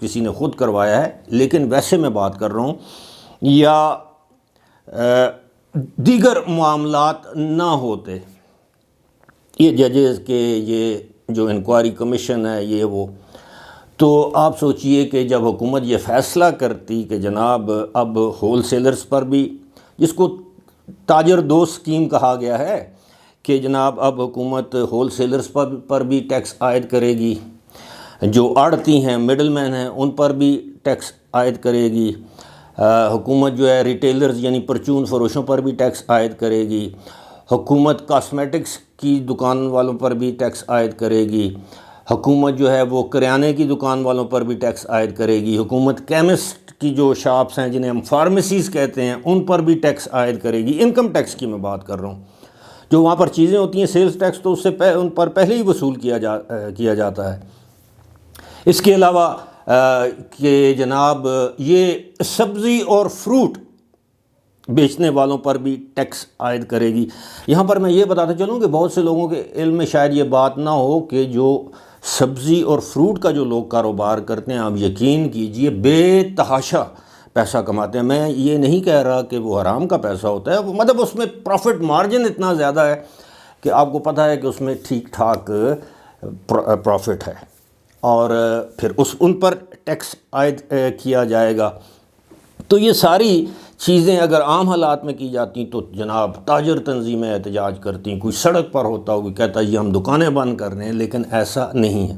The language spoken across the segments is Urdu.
کسی نے خود کروایا ہے، لیکن ویسے میں بات کر رہا ہوں، یا دیگر معاملات نہ ہوتے، یہ ججز کے یہ جو انکوائری کمیشن ہے یہ وہ، تو آپ سوچئے کہ جب حکومت یہ فیصلہ کرتی کہ جناب اب ہول سیلرز پر بھی، جس کو تاجر دوست اسکیم کہا گیا ہے کہ جناب اب حکومت ہول سیلرز پر بھی ٹیکس عائد کرے گی، جو آڑتی ہیں مڈل مین ہیں ان پر بھی ٹیکس عائد کرے گی، حکومت جو ہے ریٹیلرز یعنی پرچون فروشوں پر بھی ٹیکس عائد کرے گی، حکومت کاسمیٹکس کی دکان والوں پر بھی ٹیکس عائد کرے گی، حکومت جو ہے وہ کریانے کی دکان والوں پر بھی ٹیکس عائد کرے گی، حکومت کیمسٹ کی جو شاپس ہیں جنہیں ہم فارمیسیز کہتے ہیں ان پر بھی ٹیکس عائد کرے گی۔ انکم ٹیکس کی میں بات کر رہا ہوں، جو وہاں پر چیزیں ہوتی ہیں سیلز ٹیکس تو اس سے ان پر پہلے ہی وصول کیا جاتا ہے۔ اس کے علاوہ کہ جناب یہ سبزی اور فروٹ بیچنے والوں پر بھی ٹیکس عائد کرے گی۔ یہاں پر میں یہ بتاتا چلوں کہ بہت سے لوگوں کے علم میں شاید یہ بات نہ ہو کہ جو سبزی اور فروٹ کا جو لوگ کاروبار کرتے ہیں، آپ یقین کیجئے بے تحاشا پیسہ کماتے ہیں۔ میں یہ نہیں کہہ رہا کہ وہ حرام کا پیسہ ہوتا ہے، مطلب اس میں پروفٹ مارجن اتنا زیادہ ہے کہ آپ کو پتہ ہے کہ اس میں ٹھیک ٹھاک پروفٹ ہے، اور پھر ان پر ٹیکس عائد کیا جائے گا۔ تو یہ ساری چیزیں اگر عام حالات میں کی جاتی تو جناب تاجر تنظیمیں احتجاج کرتی، کوئی سڑک پر ہوتا کوئی کہتا یہ ہم دکانیں بند کر رہے ہیں، لیکن ایسا نہیں ہے۔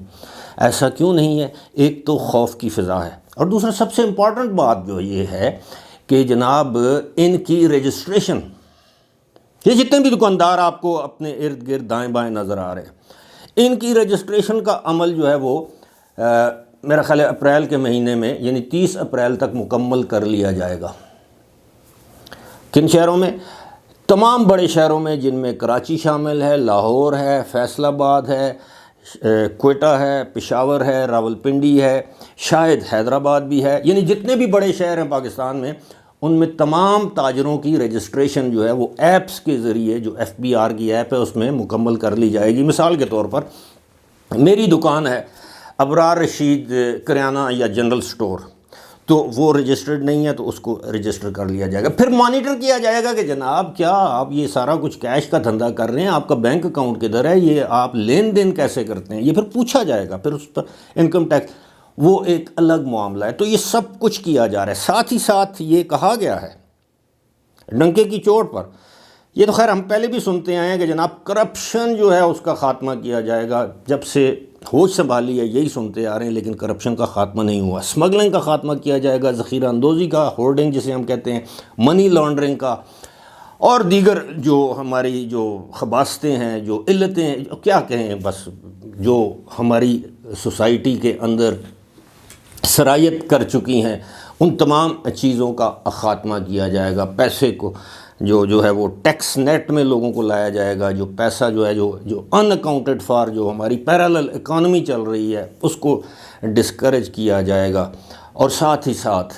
ایسا کیوں نہیں ہے؟ ایک تو خوف کی فضا ہے، اور دوسرا سب سے امپورٹنٹ بات جو یہ ہے کہ جناب ان کی رجسٹریشن، یہ جتنے بھی دکاندار آپ کو اپنے ارد گرد دائیں بائیں نظر آ رہے ہیں، ان کی رجسٹریشن کا عمل جو ہے وہ میرا خیال ہے اپریل کے مہینے میں یعنی 30 اپریل تک مکمل کر لیا جائے گا۔ کن شہروں میں؟ تمام بڑے شہروں میں، جن میں کراچی شامل ہے، لاہور ہے، فیصل آباد ہے، کوئٹہ ہے، پشاور ہے، راولپنڈی ہے، شاید حیدرآباد بھی ہے، یعنی جتنے بھی بڑے شہر ہیں پاکستان میں ان میں تمام تاجروں کی رجسٹریشن جو ہے وہ ایپس کے ذریعے، جو FBR کی ایپ ہے اس میں مکمل کر لی جائے گی۔ مثال کے طور پر میری دکان ہے ابرار رشید کریانہ یا جنرل سٹور، تو وہ رجسٹرڈ نہیں ہے تو اس کو رجسٹر کر لیا جائے گا۔ پھر مانیٹر کیا جائے گا کہ جناب کیا آپ یہ سارا کچھ کیش کا دھندا کر رہے ہیں، آپ کا بینک اکاؤنٹ کدھر ہے، یہ آپ لین دین کیسے کرتے ہیں، یہ پھر پوچھا جائے گا۔ پھر اس پر انکم ٹیکس وہ ایک الگ معاملہ ہے۔ تو یہ سب کچھ کیا جا رہا ہے، ساتھ ہی ساتھ یہ کہا گیا ہے ڈنکے کی چوٹ پر، یہ تو خیر ہم پہلے بھی سنتے آئے ہیں کہ جناب کرپشن جو ہے اس کا خاتمہ کیا جائے گا۔ جب سے ہوش سنبھالی ہے یہی سنتے آ رہے ہیں، لیکن کرپشن کا خاتمہ نہیں ہوا۔ اسمگلنگ کا خاتمہ کیا جائے گا، ذخیرہ اندوزی کا، ہورڈنگ جسے ہم کہتے ہیں، منی لانڈرنگ کا، اور دیگر جو ہماری جو خباستیں ہیں، جو علتیں، کیا کہیں، بس جو ہماری سوسائٹی کے اندر سرایت کر چکی ہیں، ان تمام چیزوں کا خاتمہ کیا جائے گا۔ پیسے کو جو ہے وہ ٹیکس نیٹ میں لوگوں کو لایا جائے گا، جو پیسہ جو ہے جو ان اکاؤنٹڈ فار جو ہماری پیرالل اکانومی چل رہی ہے اس کو ڈسکریج کیا جائے گا۔ اور ساتھ ہی ساتھ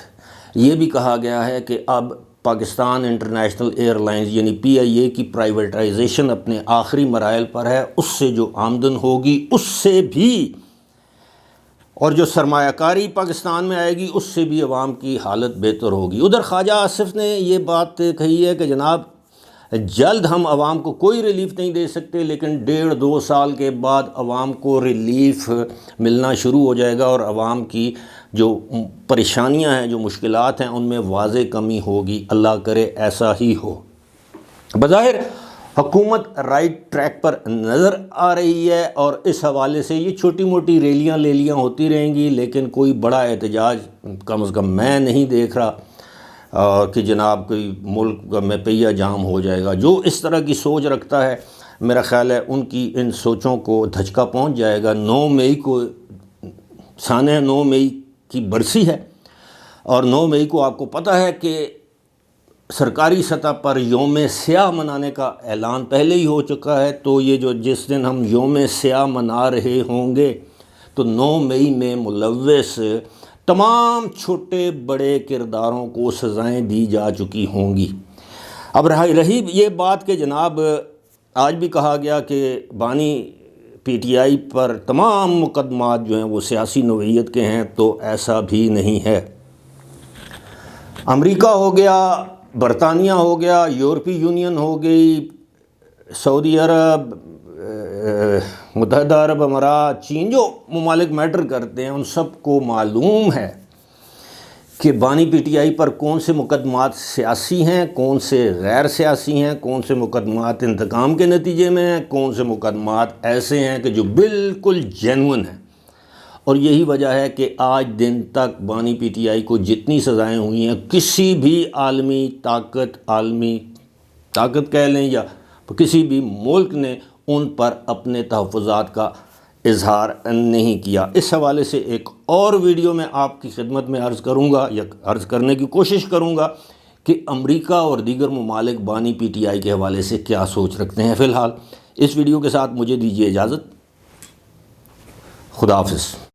یہ بھی کہا گیا ہے کہ اب پاکستان انٹرنیشنل ایئر لائنز یعنی PIA کی پرائیویٹائزیشن اپنے آخری مراحل پر ہے، اس سے جو آمدن ہوگی اس سے بھی، اور جو سرمایہ کاری پاکستان میں آئے گی اس سے بھی عوام کی حالت بہتر ہوگی۔ ادھر خواجہ آصف نے یہ بات کہی ہے کہ جناب جلد ہم عوام کو کوئی ریلیف نہیں دے سکتے، لیکن 1.5-2 سال کے بعد عوام کو ریلیف ملنا شروع ہو جائے گا، اور عوام کی جو پریشانیاں ہیں، جو مشکلات ہیں، ان میں واضح کمی ہوگی۔ اللہ کرے ایسا ہی ہو۔ بظاہر حکومت رائٹ ٹریک پر نظر آ رہی ہے، اور اس حوالے سے یہ چھوٹی موٹی ریلیاں ہوتی رہیں گی، لیکن کوئی بڑا احتجاج کم از کم میں نہیں دیکھ رہا کہ جناب کوئی ملک میں پہیہ جام ہو جائے گا۔ جو اس طرح کی سوچ رکھتا ہے میرا خیال ہے ان کی ان سوچوں کو دھچکا پہنچ جائے گا۔ 9 مئی کو سانحہ 9 مئی کی برسی ہے، اور 9 مئی کو آپ کو پتہ ہے کہ سرکاری سطح پر یوم سیاہ منانے کا اعلان پہلے ہی ہو چکا ہے۔ تو یہ جس دن ہم یوم سیاہ منا رہے ہوں گے تو 9 مئی میں ملوث تمام چھوٹے بڑے کرداروں کو سزائیں دی جا چکی ہوں گی۔ اب رہی یہ بات کہ جناب آج بھی کہا گیا کہ بانی پی ٹی آئی پر تمام مقدمات جو ہیں وہ سیاسی نوعیت کے ہیں، تو ایسا بھی نہیں ہے۔ امریکہ ہو گیا، برطانیہ ہو گیا، یورپی یونین ہو گئی، سعودی عرب، متحدہ عرب امارات، چین، جو ممالک میٹر کرتے ہیں، ان سب کو معلوم ہے کہ بانی پی ٹی آئی پر کون سے مقدمات سیاسی ہیں، کون سے غیر سیاسی ہیں، کون سے مقدمات انتقام کے نتیجے میں ہیں، کون سے مقدمات ایسے ہیں کہ جو بالکل جینون ہیں۔ اور یہی وجہ ہے کہ آج دن تک بانی پی ٹی آئی کو جتنی سزائیں ہوئی ہیں، کسی بھی عالمی طاقت کہہ لیں یا کسی بھی ملک نے ان پر اپنے تحفظات کا اظہار نہیں کیا۔ اس حوالے سے ایک اور ویڈیو میں آپ کی خدمت میں عرض کروں گا یا عرض کرنے کی کوشش کروں گا کہ امریکہ اور دیگر ممالک بانی پی ٹی آئی کے حوالے سے کیا سوچ رکھتے ہیں۔ فی الحال اس ویڈیو کے ساتھ مجھے دیجیے اجازت۔ خدا حافظ۔